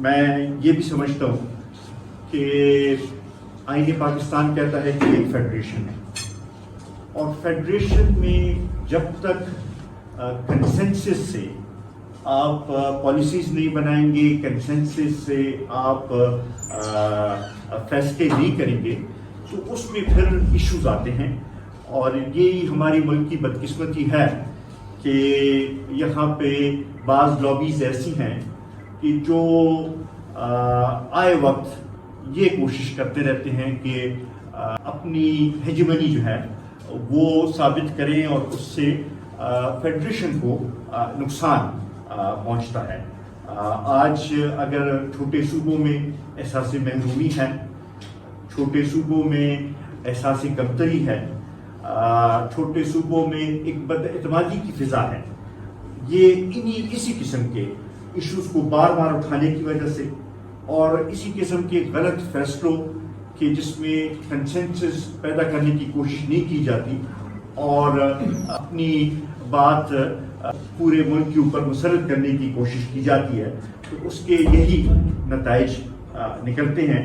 میں یہ بھی سمجھتا ہوں کہ آئین پاکستان کہتا ہے کہ ایک فیڈریشن ہے، اور فیڈریشن میں جب تک کنسنسس سے آپ پالیسیز نہیں بنائیں گے، کنسنسس سے آپ فیصلے نہیں کریں گے تو اس میں پھر ایشوز آتے ہیں۔ اور یہی ہماری ملک کی بدقسمتی ہے کہ یہاں پہ بعض لابیز ایسی ہیں کہ جو آئے وقت یہ کوشش کرتے رہتے ہیں کہ اپنی ہیجمنی جو ہے وہ ثابت کریں، اور اس سے فیڈریشن کو نقصان پہنچتا ہے۔ آج اگر چھوٹے صوبوں میں احساس محرومی ہے، چھوٹے صوبوں میں احساس کمتری ہے، چھوٹے صوبوں میں ایک بد اعتمادی کی فضا ہے، یہ اسی قسم کے ایشوز کو بار بار اٹھانے کی وجہ سے اور اسی قسم کے غلط فیصلوں کے جس میں کنسنسس پیدا کرنے کی کوشش نہیں کی جاتی اور اپنی بات پورے ملک کے اوپر مسلط کرنے کی کوشش کی جاتی ہے، تو اس کے یہی نتائج نکلتے ہیں۔